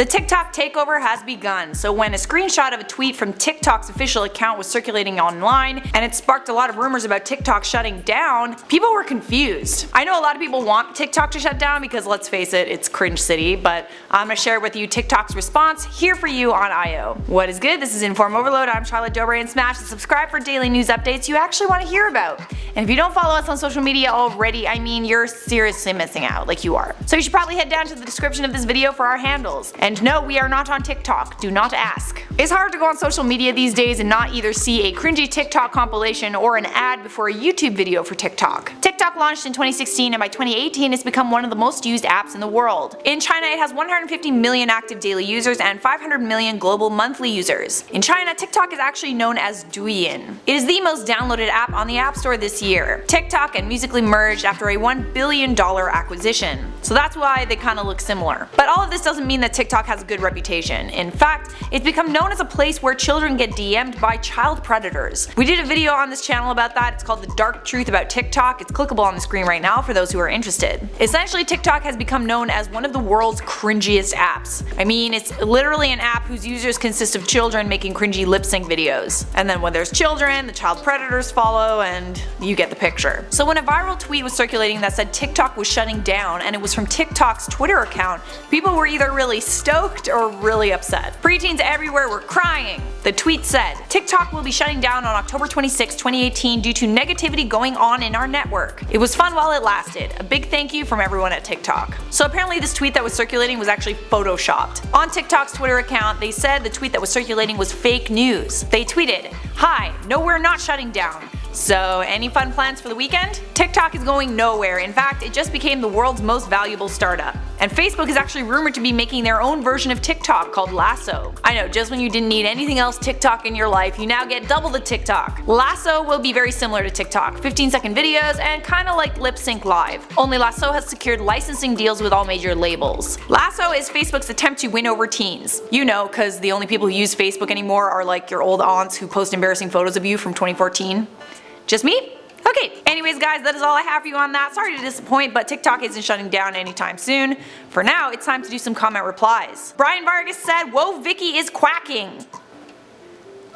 The TikTok takeover has begun, so when a screenshot of a tweet from TikTok's official account was circulating online, and it sparked a lot of rumors about TikTok shutting down, people were confused. I know a lot of people want TikTok to shut down because, let's face it, it's cringe city, but I'm gonna share with you TikTok's response here for you on I.O. What is good? This is InformOverload. I'm Charlotte Dobre, and smash the subscribe for daily news updates you actually want to hear about. And if you don't follow us on social media already, I mean, you're seriously missing out, like you are. So you should probably head down to the description of this video for our handles. And no, we are not on TikTok. Do not ask. It's hard to go on social media these days and not either see a cringy TikTok compilation or an ad before a YouTube video for TikTok. TikTok launched in 2016, and by 2018 it's become one of the most used apps in the world. In China, it has 150 million active daily users and 500 million global monthly users. In China, TikTok is actually known as Douyin. It is the most downloaded app on the App Store this year. TikTok and Musical.ly merged after a $1 billion acquisition. So that's why they kinda look similar. But all of this doesn't mean that TikTok has a good reputation. In fact, it's become known as a place where children get DM'd by child predators. We did a video on this channel about that. It's called The Dark Truth About TikTok. It's clickable on the screen right now for those who are interested. Essentially, TikTok has become known as one of the world's cringiest apps. I mean, it's literally an app whose users consist of children making cringy lip sync videos. And then when there's children, the child predators follow, and you get the picture. So when a viral tweet was circulating that said TikTok was shutting down, and it was from TikTok's Twitter account, people were either really stoked or really upset. Preteens everywhere were crying. The tweet said, "TikTok will be shutting down on October 26, 2018 due to negativity going on in our network. It was fun while it lasted. A big thank you from everyone at TikTok." So apparently this tweet that was circulating was actually photoshopped. On TikTok's Twitter account, they said the tweet that was circulating was fake news. They tweeted, "Hi, no, we're not shutting down. So, any fun plans for the weekend?" TikTok is going nowhere. In fact, it just became the world's most valuable startup. And Facebook is actually rumored to be making their own version of TikTok called Lasso. I know, just when you didn't need anything else TikTok in your life, you now get double the TikTok. Lasso will be very similar to TikTok, 15-second videos and kinda like Lip Sync Live. Only Lasso has secured licensing deals with all major labels. Lasso is Facebook's attempt to win over teens. You know, cause the only people who use Facebook anymore are like your old aunts who post embarrassing photos of you from 2014. Just me? Okay, anyways guys, that is all I have for you on that. Sorry to disappoint, but TikTok isn't shutting down anytime soon. For now, it's time to do some comment replies. Brian Vargas said, "Whoa, Vicky is quacking."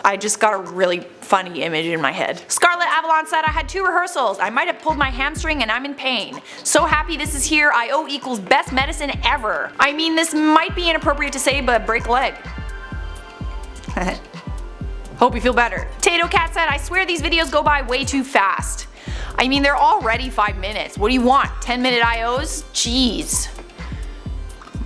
I just got a really funny image in my head. Scarlet Avalon said, "I had 2 rehearsals. I might have pulled my hamstring and I'm in pain. So happy this is here. I.O. equals best medicine ever." I mean, this might be inappropriate to say, but break a leg. Hope you feel better. Tato Cat said, "I swear these videos go by way too fast." I mean, they're already 5 minutes. What do you want? 10-minute IOs? Jeez.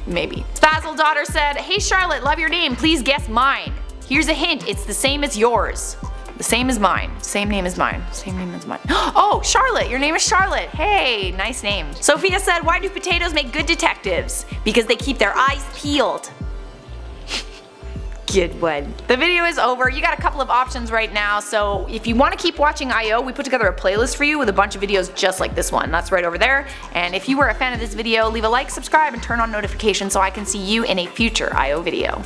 Maybe. Spazzle Daughter said, "Hey Charlotte, love your name. Please guess mine. Here's a hint. It's the same as yours." The same as mine. Same name as mine. Same name as mine. Oh, Charlotte. Your name is Charlotte. Hey, nice name. Sophia said, "Why do potatoes make good detectives? Because they keep their eyes peeled." Good one. The video is over. You got a couple of options right now, so if you want to keep watching I.O., we put together a playlist for you with a bunch of videos just like this one. That's right over there. And if you were a fan of this video, leave a like, subscribe, and turn on notifications so I can see you in a future I.O. video.